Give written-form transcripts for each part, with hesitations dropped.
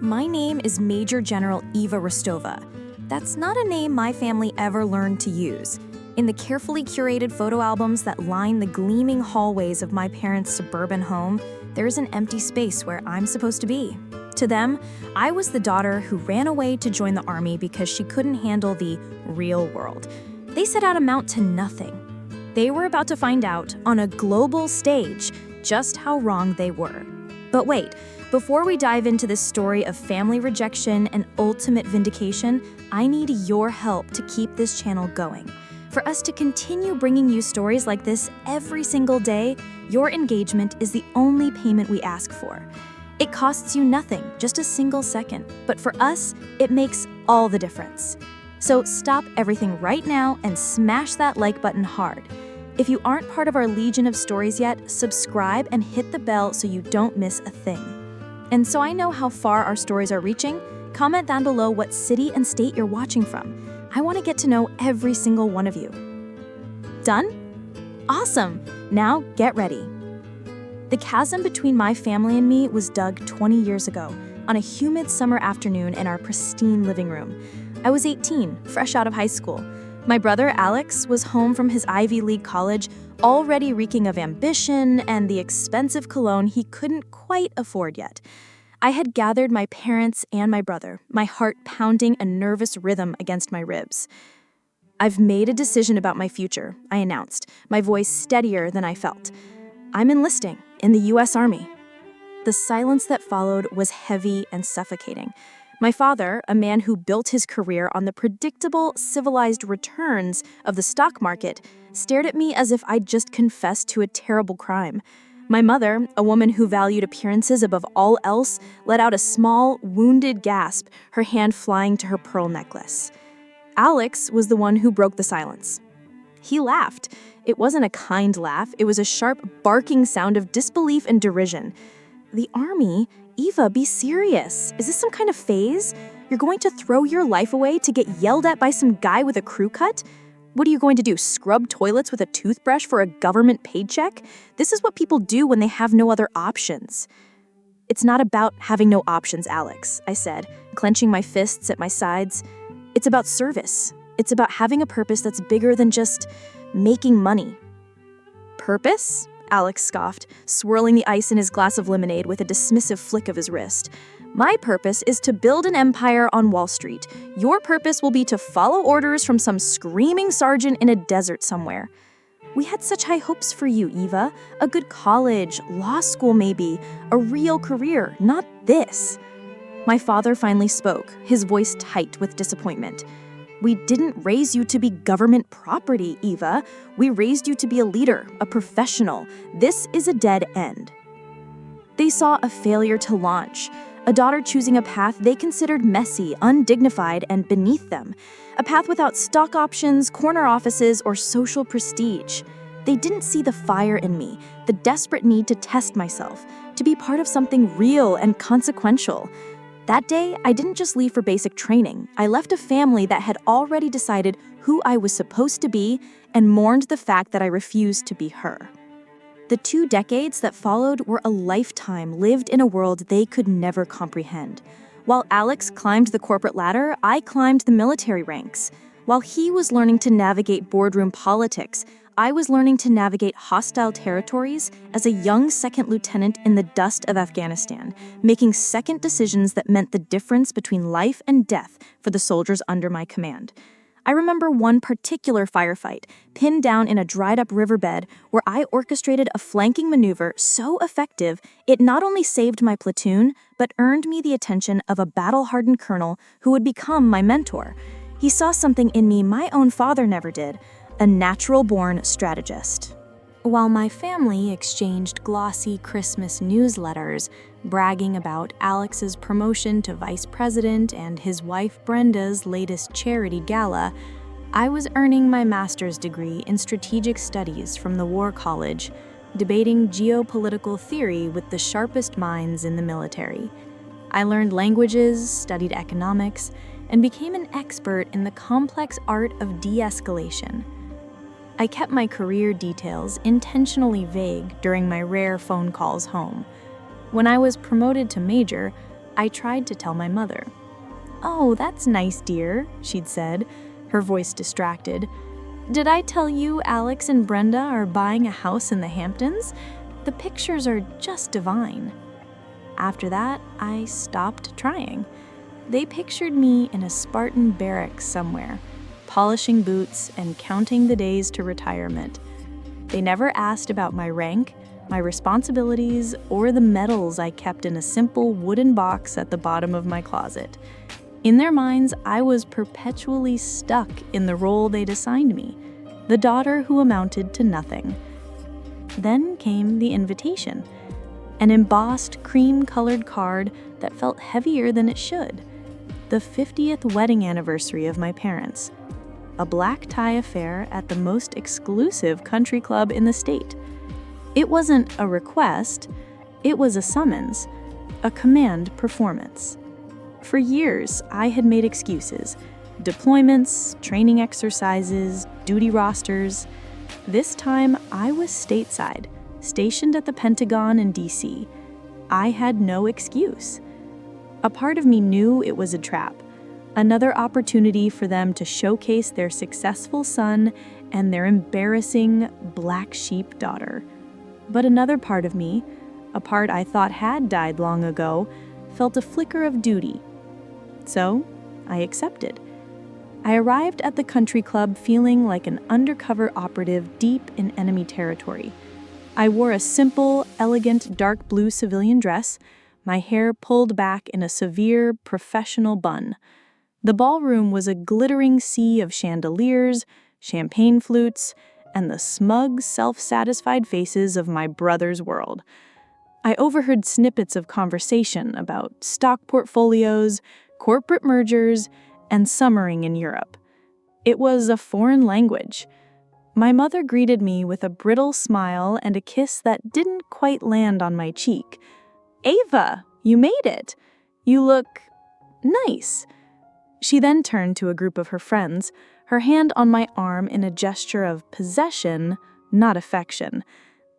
My name is Major General Eva Rostova. That's not a name my family ever learned to use. In the carefully curated photo albums that line the gleaming hallways of my parents' suburban home, there is an empty space where I'm supposed to be. To them, I was the daughter who ran away to join the army because she couldn't handle the real world. They set out amount to nothing. They were about to find out, on a global stage, just how wrong they were. But wait, before we dive into this story of family rejection and ultimate vindication, I need your help to keep this channel going. For us to continue bringing you stories like this every single day, your engagement is the only payment we ask for. It costs you nothing, just a single second, but for us, it makes all the difference. So stop everything right now and smash that like button hard. If you aren't part of our legion of stories yet, subscribe and hit the bell so you don't miss a thing. And so I know how far our stories are reaching, comment down below what city and state you're watching from. I want to get to know every single one of you. Done? Awesome! Now get ready. The chasm between my family and me was dug 20 years ago, on a humid summer afternoon in our pristine living room. I was 18, fresh out of high school. My brother, Alex, was home from his Ivy League college, already reeking of ambition and the expensive cologne he couldn't quite afford yet. I had gathered my parents and my brother, my heart pounding a nervous rhythm against my ribs. "I've made a decision about my future," I announced, my voice steadier than I felt. "I'm enlisting in the U.S. Army." The silence that followed was heavy and suffocating. My father, a man who built his career on the predictable, civilized returns of the stock market, stared at me as if I'd just confessed to a terrible crime. My mother, a woman who valued appearances above all else, let out a small, wounded gasp, her hand flying to her pearl necklace. Alex was the one who broke the silence. He laughed. It wasn't a kind laugh, it was a sharp, barking sound of disbelief and derision. "The army? Eva, be serious. Is this some kind of phase? You're going to throw your life away to get yelled at by some guy with a crew cut? What are you going to do, scrub toilets with a toothbrush for a government paycheck? This is what people do when they have no other options." "It's not about having no options, Alex," I said, clenching my fists at my sides. "It's about service. It's about having a purpose that's bigger than just making money." "Purpose?" Alex scoffed, swirling the ice in his glass of lemonade with a dismissive flick of his wrist. "My purpose is to build an empire on Wall Street. Your purpose will be to follow orders from some screaming sergeant in a desert somewhere." "We had such high hopes for you, Eva. A good college, law school maybe, a real career, not this." My father finally spoke, his voice tight with disappointment. "We didn't raise you to be government property, Eva. We raised you to be a leader, a professional. This is a dead end." They saw a failure to launch, a daughter choosing a path they considered messy, undignified, and beneath them, a path without stock options, corner offices, or social prestige. They didn't see the fire in me, the desperate need to test myself, to be part of something real and consequential. That day, I didn't just leave for basic training. I left a family that had already decided who I was supposed to be and mourned the fact that I refused to be her. The 2 decades that followed were a lifetime lived in a world they could never comprehend. While Alex climbed the corporate ladder, I climbed the military ranks. While he was learning to navigate boardroom politics, I was learning to navigate hostile territories as a young second lieutenant in the dust of Afghanistan, making second decisions that meant the difference between life and death for the soldiers under my command. I remember one particular firefight, pinned down in a dried-up riverbed, where I orchestrated a flanking maneuver so effective it not only saved my platoon, but earned me the attention of a battle-hardened colonel who would become my mentor. He saw something in me my own father never did, a natural-born strategist. While my family exchanged glossy Christmas newsletters, bragging about Alex's promotion to vice president and his wife Brenda's latest charity gala, I was earning my master's degree in strategic studies from the War College, debating geopolitical theory with the sharpest minds in the military. I learned languages, studied economics, and became an expert in the complex art of de-escalation. I kept my career details intentionally vague during my rare phone calls home. When I was promoted to major, I tried to tell my mother. "Oh, that's nice, dear," she'd said, her voice distracted. "Did I tell you Alex and Brenda are buying a house in the Hamptons? The pictures are just divine." After that, I stopped trying. They pictured me in a Spartan barracks somewhere, polishing boots and counting the days to retirement. They never asked about my rank, my responsibilities, or the medals I kept in a simple wooden box at the bottom of my closet. In their minds, I was perpetually stuck in the role they'd assigned me, the daughter who amounted to nothing. Then came the invitation, an embossed cream-colored card that felt heavier than it should. The 50th wedding anniversary of my parents. A black tie affair at the most exclusive country club in the state. It wasn't a request, it was a summons, a command performance. For years, I had made excuses. Deployments, training exercises, duty rosters. This time, I was stateside, stationed at the Pentagon in D.C. I had no excuse. A part of me knew it was a trap, another opportunity for them to showcase their successful son and their embarrassing black sheep daughter. But another part of me, a part I thought had died long ago, felt a flicker of duty. So, I accepted. I arrived at the country club feeling like an undercover operative deep in enemy territory. I wore a simple, elegant dark blue civilian dress, my hair pulled back in a severe, professional bun. The ballroom was a glittering sea of chandeliers, champagne flutes, and the smug, self-satisfied faces of my brother's world. I overheard snippets of conversation about stock portfolios, corporate mergers, and summering in Europe. It was a foreign language. My mother greeted me with a brittle smile and a kiss that didn't quite land on my cheek. "Ava, you made it. You look nice." She then turned to a group of her friends, her hand on my arm in a gesture of possession, not affection.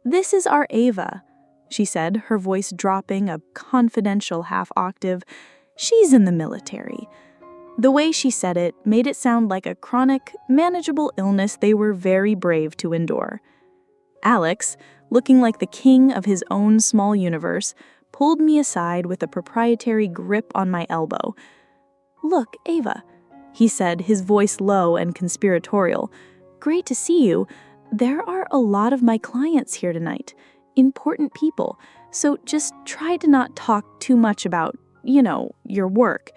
"This is our Ava," she said, her voice dropping a confidential half-octave. "She's in the military." The way she said it made it sound like a chronic, manageable illness they were very brave to endure. Alex, looking like the king of his own small universe, pulled me aside with a proprietary grip on my elbow. "Look, Ava," he said, his voice low and conspiratorial. "Great to see you. There are a lot of my clients here tonight, important people, so just try to not talk too much about, your work.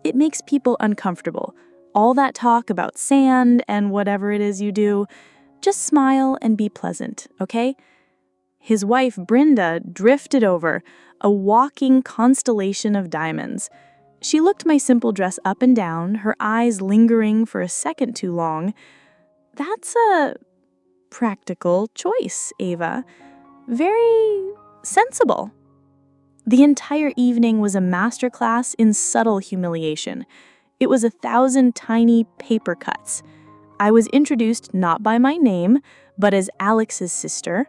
It makes people uncomfortable. All that talk about sand and whatever it is you do. Just smile and be pleasant, okay?" His wife, Brenda, drifted over, a walking constellation of diamonds. She looked my simple dress up and down, her eyes lingering for a second too long. "That's a practical choice, Ava. Very sensible." The entire evening was a masterclass in subtle humiliation. It was 1,000 tiny paper cuts. I was introduced not by my name, but as Alex's sister.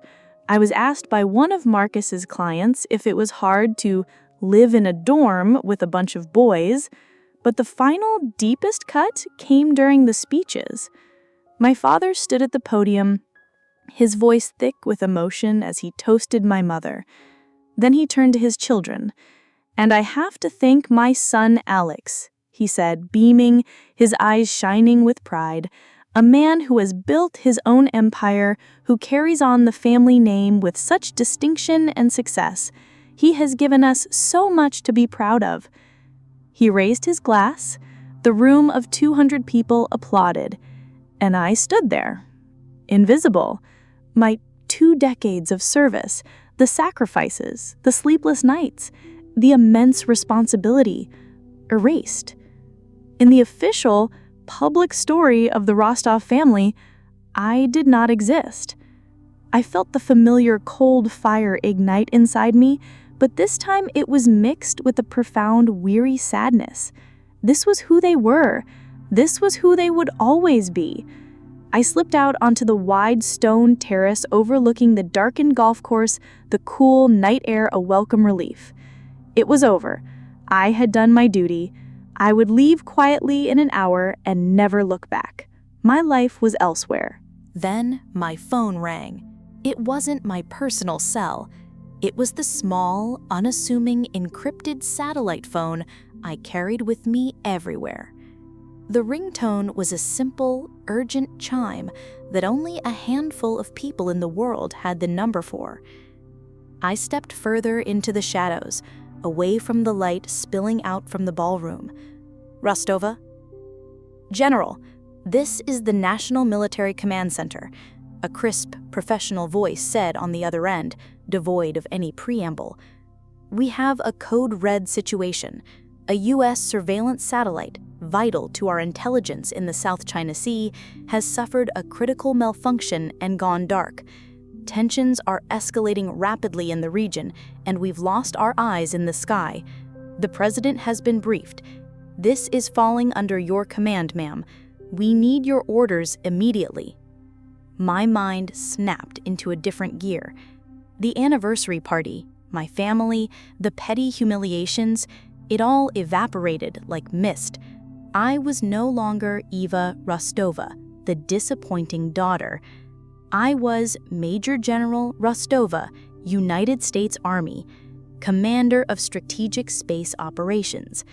I was asked by one of Marcus's clients if it was hard to live in a dorm with a bunch of boys, but the final, deepest cut came during the speeches. My father stood at the podium, his voice thick with emotion as he toasted my mother. Then he turned to his children. "And I have to thank my son Alex," he said, beaming, his eyes shining with pride, "a man who has built his own empire, who carries on the family name with such distinction and success. He has given us so much to be proud of." He raised his glass. The room of 200 people applauded, and I stood there, invisible. My 2 decades of service, the sacrifices, the sleepless nights, the immense responsibility, erased. In the official, public story of the Rostov family, I did not exist. I felt the familiar cold fire ignite inside me, but this time it was mixed with a profound, weary sadness. This was who they were. This was who they would always be. I slipped out onto the wide stone terrace overlooking the darkened golf course, the cool night air a welcome relief. It was over. I had done my duty. I would leave quietly in an hour and never look back. My life was elsewhere. Then my phone rang. It wasn't my personal cell. It was the small, unassuming, encrypted satellite phone I carried with me everywhere. The ringtone was a simple, urgent chime that only a handful of people in the world had the number for. I stepped further into the shadows, away from the light spilling out from the ballroom. Rostova? General, this is the National Military Command Center, a crisp, professional voice said on the other end, devoid of any preamble. We have a code red situation. A U.S. surveillance satellite, vital to our intelligence in the South China Sea, has suffered a critical malfunction and gone dark. Tensions are escalating rapidly in the region, and we've lost our eyes in the sky. The president has been briefed. This is falling under your command, ma'am. We need your orders immediately. My mind snapped into a different gear. The anniversary party, my family, the petty humiliations, it all evaporated like mist. I was no longer Eva Rostova, the disappointing daughter. I was Major General Rostova, United States Army, Commander of Strategic Space Operations.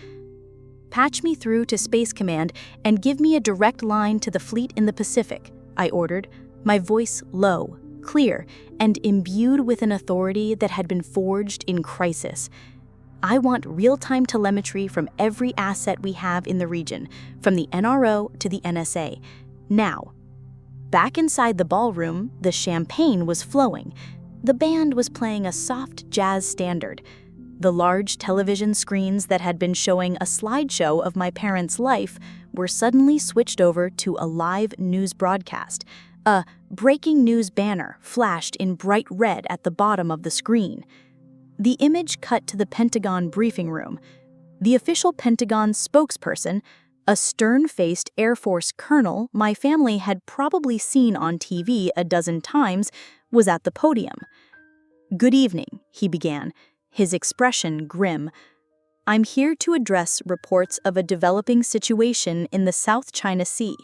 Patch me through to Space Command and give me a direct line to the fleet in the Pacific, I ordered, my voice low, clear, and imbued with an authority that had been forged in crisis. I want real-time telemetry from every asset we have in the region, from the NRO to the NSA. Now. Back inside the ballroom, the champagne was flowing. The band was playing a soft jazz standard. The large television screens that had been showing a slideshow of my parents' life were suddenly switched over to a live news broadcast. A breaking news banner flashed in bright red at the bottom of the screen. The image cut to the Pentagon briefing room. The official Pentagon spokesperson, a stern-faced Air Force colonel my family had probably seen on TV a dozen times, was at the podium. "Good evening," he began, his expression grim. "I'm here to address reports of a developing situation in the South China Sea.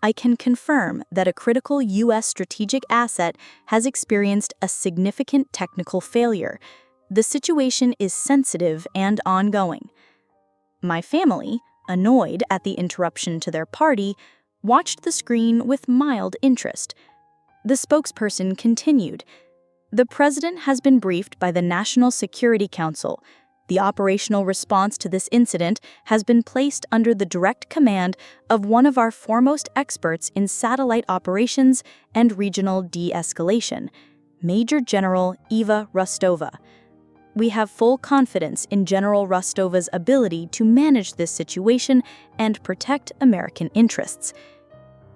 I can confirm that a critical U.S. strategic asset has experienced a significant technical failure. The situation is sensitive and ongoing." My family, annoyed at the interruption to their party, watched the screen with mild interest. The spokesperson continued, "The president has been briefed by the National Security Council. The operational response to this incident has been placed under the direct command of one of our foremost experts in satellite operations and regional de-escalation, Major General Eva Rostova. We have full confidence in General Rostova's ability to manage this situation and protect American interests."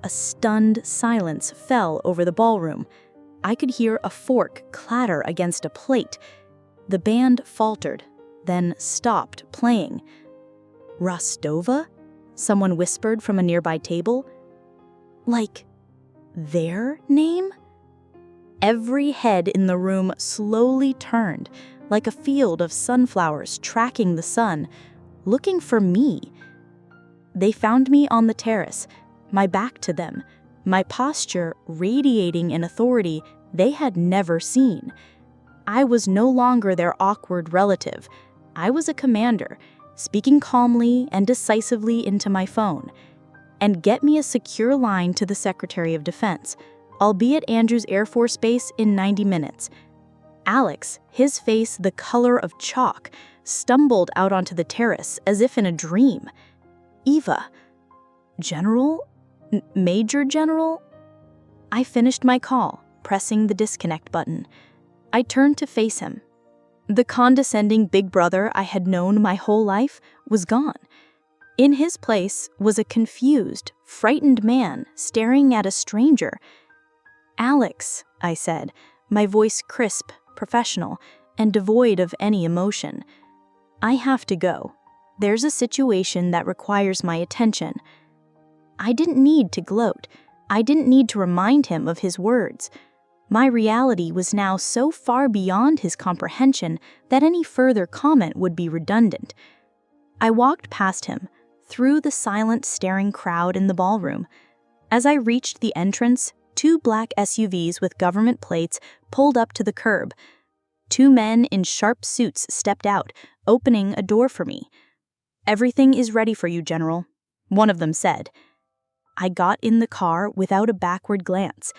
A stunned silence fell over the ballroom. I could hear a fork clatter against a plate. The band faltered, then stopped playing. "Rostova?" someone whispered from a nearby table. "Like, their name?" Every head in the room slowly turned, like a field of sunflowers tracking the sun, looking for me. They found me on the terrace, my back to them, my posture radiating an authority they had never seen. I was no longer their awkward relative. I was a commander, speaking calmly and decisively into my phone. "And get me a secure line to the Secretary of Defense. I'll be at Andrews Air Force Base in 90 minutes. Alex, his face the color of chalk, stumbled out onto the terrace as if in a dream. "Eva, General? Major General?" I finished my call, pressing the disconnect button. I turned to face him. The condescending big brother I had known my whole life was gone. In his place was a confused, frightened man staring at a stranger. "Alex," I said, my voice crisp, professional, and devoid of any emotion. "I have to go. There's a situation that requires my attention." I didn't need to gloat. I didn't need to remind him of his words. My reality was now so far beyond his comprehension that any further comment would be redundant. I walked past him, through the silent, staring crowd in the ballroom. As I reached the entrance, 2 black SUVs with government plates pulled up to the curb. 2 men in sharp suits stepped out, opening a door for me. "Everything is ready for you, General," one of them said. I got in the car without a backward glance.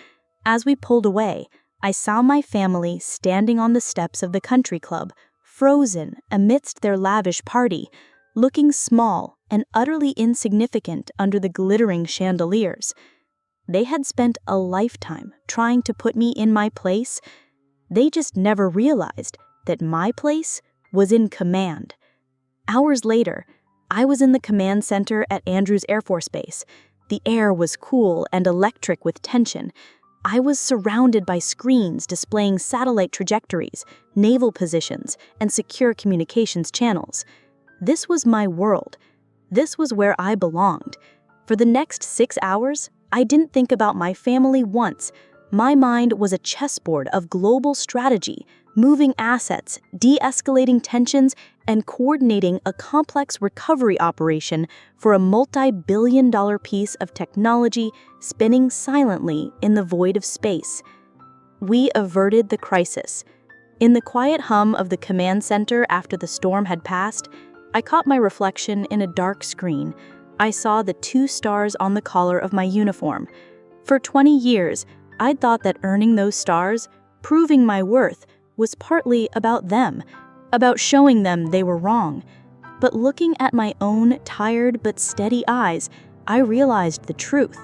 As we pulled away, I saw my family standing on the steps of the country club, frozen amidst their lavish party, looking small and utterly insignificant under the glittering chandeliers. They had spent a lifetime trying to put me in my place. They just never realized that my place was in command. Hours later, I was in the command center at Andrews Air Force Base. The air was cool and electric with tension. I was surrounded by screens displaying satellite trajectories, naval positions, and secure communications channels. This was my world. This was where I belonged. For the next 6 hours, I didn't think about my family once. My mind was a chessboard of global strategy, moving assets, de-escalating tensions, and coordinating a complex recovery operation for a multi-billion-dollar piece of technology spinning silently in the void of space. We averted the crisis. In the quiet hum of the command center after the storm had passed, I caught my reflection in a dark screen. I saw the 2 stars on the collar of my uniform. For 20 years, I'd thought that earning those stars, proving my worth, was partly about them, about showing them they were wrong. But looking at my own tired but steady eyes, I realized the truth.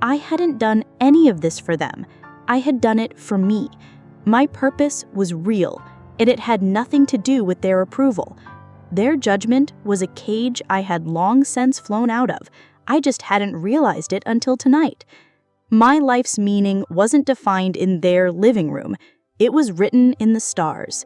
I hadn't done any of this for them. I had done it for me. My purpose was real, and it had nothing to do with their approval. Their judgment was a cage I had long since flown out of. I just hadn't realized it until tonight. My life's meaning wasn't defined in their living room. It was written in the stars.